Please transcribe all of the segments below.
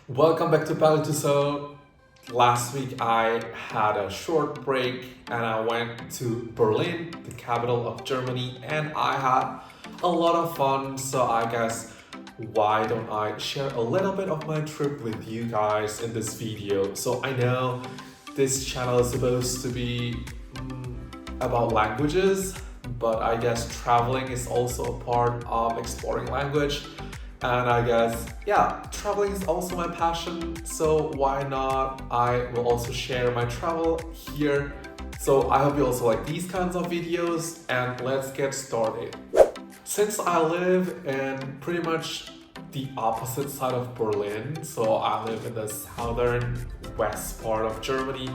Welcome back to Palituso. Last week I had a short break and I went to Berlin, the capital of Germany, and I had a lot of fun. So I guess why don't I share a little bit of my trip with you guys in this video? So I know this channel is supposed to be about languages, but I guess traveling is also a part of exploring language. And I guess, yeah, traveling is also my passion, so why not? I will also share my travel here. So I hope you also like these kinds of videos, and let's get started. Since I live in pretty much the opposite side of Berlin, so I live in the southern west part of Germany,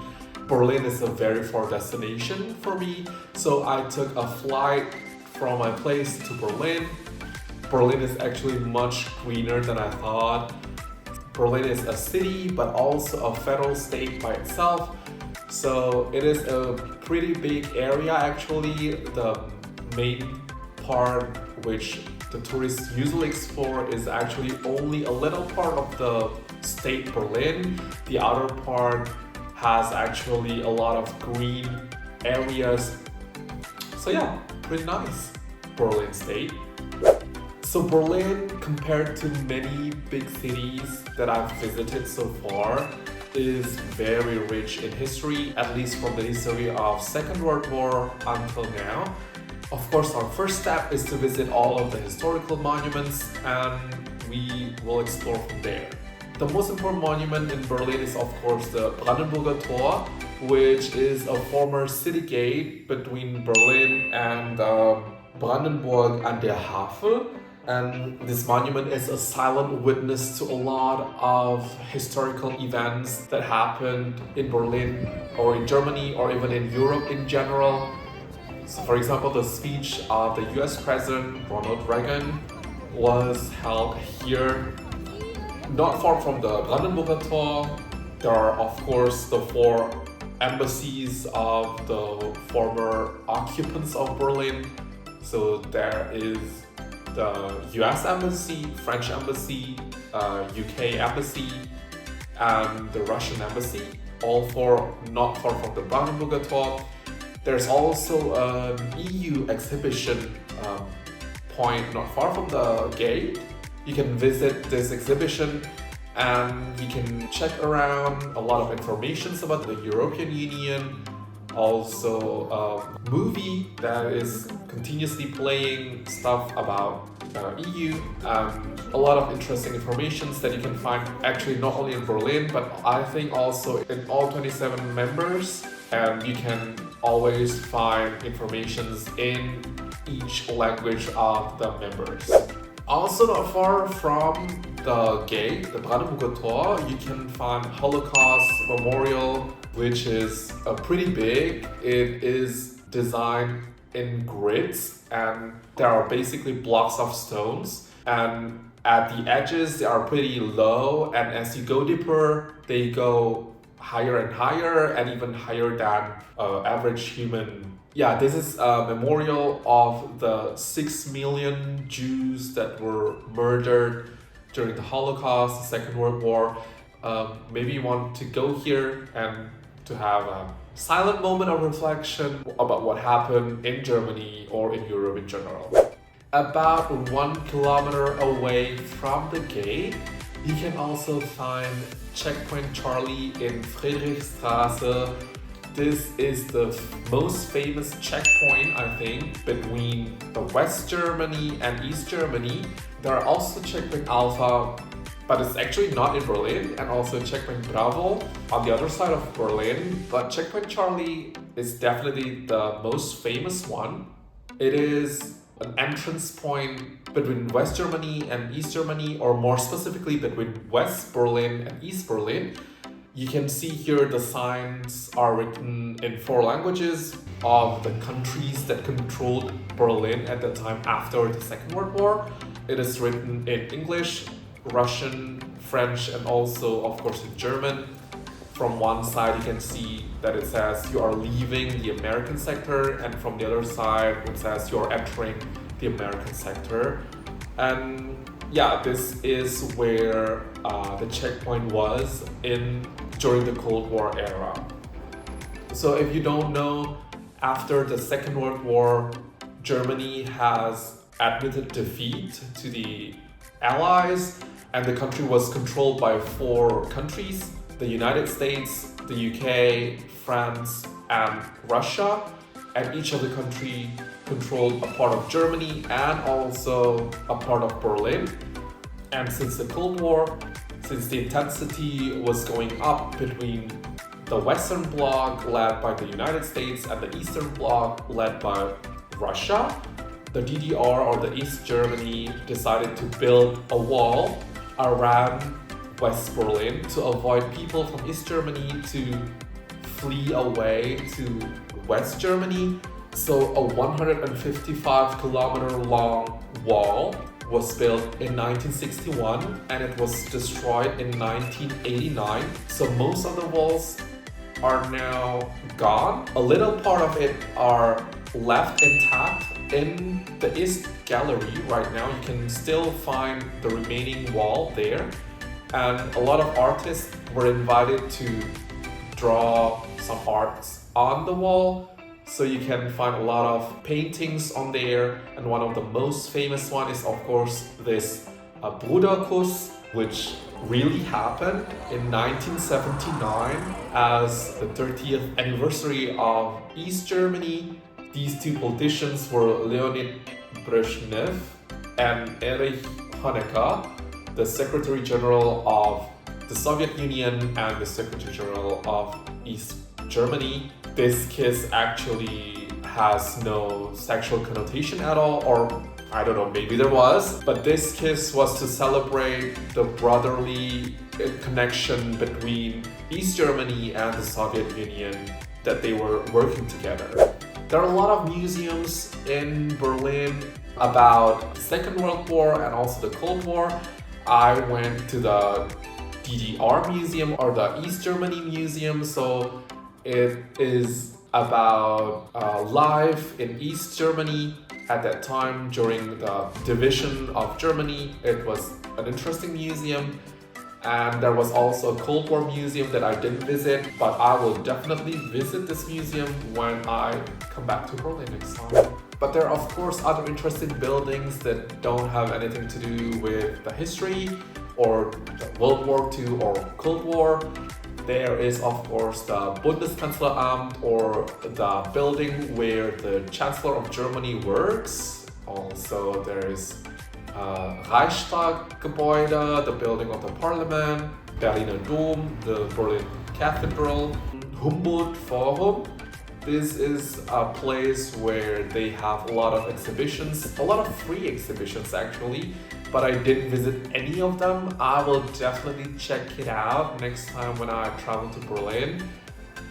Berlin is a very far destination for me, so I took a flight from my place to Berlin. Berlin is actually much greener than I thought. Berlin is a city, but also a federal state by itself. So it is a pretty big area actually. The main part which the tourists usually explore is actually only a little part of the state Berlin. The other part has actually a lot of green areas. So yeah, pretty nice, Berlin state. So Berlin, compared to many big cities that I've visited so far, is very rich in history, at least from the history of Second World War until now. Of course, our first step is to visit all of the historical monuments, and we will explore from there. The most important monument in Berlin is of course the Brandenburger Tor, which is a former city gate between Berlin and Brandenburg an der Havel. And this monument is a silent witness to a lot of historical events that happened in Berlin or in Germany or even in Europe in general. So for example, the speech of the US President Ronald Reagan was held here, not far from the Brandenburger Tor. There are of course the four embassies of the former occupants of Berlin. So there is the US Embassy, French Embassy, UK Embassy, and the Russian Embassy, all four not far from the Brandenburger Tor. There's also an EU exhibition point not far from the gate. You can visit this exhibition and you can check around a lot of information about the European Union. Also a movie that is continuously playing stuff about EU, a lot of interesting informations that you can find actually not only in Berlin but I think also in all 27 members, and you can always find informations in each language of the members. Also not far from the gate, the Brandenburger Tor, you can find Holocaust Memorial, which is pretty big. It is designed in grids and there are basically blocks of stones, and at the edges they are pretty low, and as you go deeper they go higher and higher and even higher than average human. Yeah, this is a memorial of the 6 million Jews that were murdered during the Holocaust, the Second World War. Maybe you want to go here and to have a silent moment of reflection about what happened in Germany or in Europe in general. About 1 kilometer away from the gate, you can also find Checkpoint Charlie in Friedrichstraße. This is the most famous checkpoint, I think, between the West Germany and East Germany. There are also Checkpoint Alpha, but it's actually not in Berlin, and also Checkpoint Bravo on the other side of Berlin. But Checkpoint Charlie is definitely the most famous one. It is an entrance point between West Germany and East Germany, or more specifically between West Berlin and East Berlin. You can see here the signs are written in 4 languages of the countries that controlled Berlin at the time after the Second World War. It is written in English, Russian, French, and also of course in German. From one side you can see that it says you are leaving the American sector, and from the other side it says you are entering the American sector. And yeah, this is where the checkpoint was during the Cold War era. So if you don't know, after the Second World War, Germany has admitted defeat to the Allies, and the country was controlled by 4 countries: the United States, the UK, France, and Russia. And each of the country controlled a part of Germany and also a part of Berlin. And since the Cold War, since the intensity was going up between the Western Bloc led by the United States and the Eastern Bloc led by Russia, the DDR, or the East Germany, decided to build a wall around West Berlin to avoid people from East Germany to flee away to West Germany. So a 155-kilometer long wall was built in 1961 and it was destroyed in 1989. So most of the walls are now gone. A little part of it are left intact in the East Gallery right now. You can still find the remaining wall there. And a lot of artists were invited to draw some arts on the wall. So you can find a lot of paintings on there. And one of the most famous one is of course this Bruderkuss, which really happened in 1979 as the 30th anniversary of East Germany. These 2 politicians were Leonid Brezhnev and Erich Honecker, the Secretary General of the Soviet Union and the Secretary General of East Germany. This kiss actually has no sexual connotation at all, or I don't know, maybe there was, but this kiss was to celebrate the brotherly connection between East Germany and the Soviet Union, that they were working together. There are a lot of museums in Berlin about the Second World War and also the Cold War. I went to the DDR Museum or the East Germany Museum, so it is about life in East Germany at that time during the division of Germany. It was an interesting museum. And there was also a Cold War museum that I didn't visit, but I will definitely visit this museum when I come back to Berlin next time. But there are of course other interesting buildings that don't have anything to do with the history or the World War II or Cold War. There is of course the Bundeskanzleramt, or the building where the Chancellor of Germany works. Also there is Reichstag-Gebäude, the building of the Parliament, Berliner Dom, the Berlin Cathedral, Humboldt Forum. This is a place where they have a lot of exhibitions, a lot of free exhibitions actually, but I didn't visit any of them. I will definitely check it out next time when I travel to Berlin.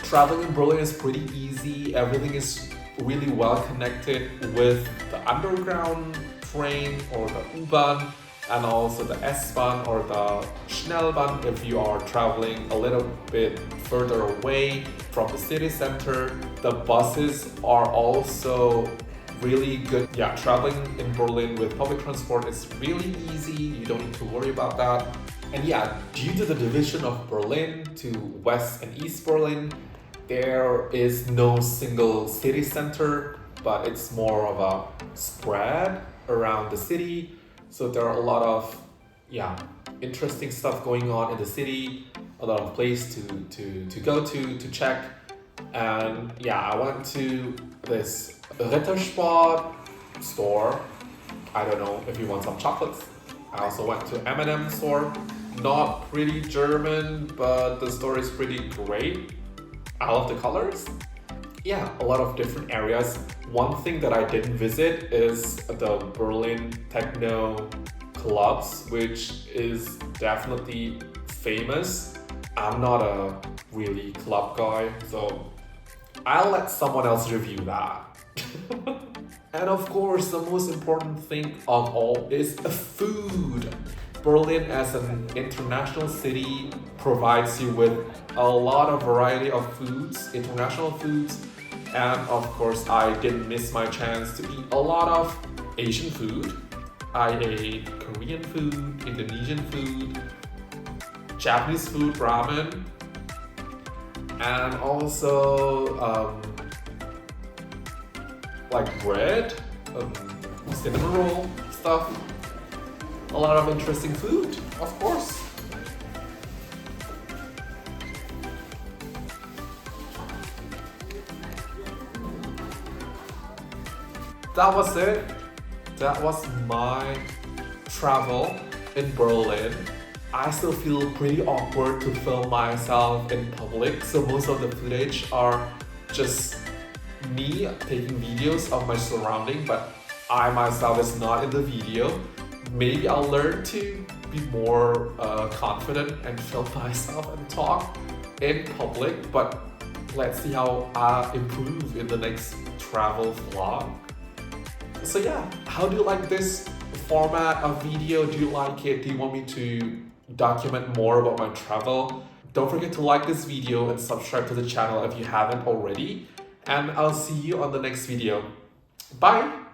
Traveling in Berlin is pretty easy. Everything is really well connected with the underground train or the U-Bahn, and also the S-Bahn or the Schnellbahn if you are traveling a little bit further away from the city center. The buses are also really good. Yeah, traveling in Berlin with public transport is really easy. You don't need to worry about that. And yeah, due to the division of Berlin to West and East Berlin, there is no single city center, but it's more of a spread around the city. So there are a lot of interesting stuff going on in the city, a lot of places to go to check. And I went to this Rittersport store. I don't know if you want some chocolates. I also went to M&M store. Not pretty German, but the store is pretty great. I love the colors. A lot of different areas. One thing that I didn't visit is the Berlin techno clubs, which is definitely famous. I'm not a really club guy, so I'll let someone else review that. And of course, the most important thing of all is food. Berlin as an international city provides you with a lot of variety of foods, international foods. And of course, I didn't miss my chance to eat a lot of Asian food. I ate Korean food, Indonesian food, Japanese food, ramen, and also like bread, cinnamon roll stuff. A lot of interesting food, of course. That was it. That was my travel in Berlin. I still feel pretty awkward to film myself in public, so most of the footage are just me taking videos of my surrounding, but I myself is not in the video. Maybe I'll learn to be more confident and film myself and talk in public, but let's see how I improve in the next travel vlog. So yeah, how do you like this format of video? Do you like it? Do you want me to document more about my travel? Don't forget to like this video and subscribe to the channel if you haven't already. And I'll see you on the next video. Bye!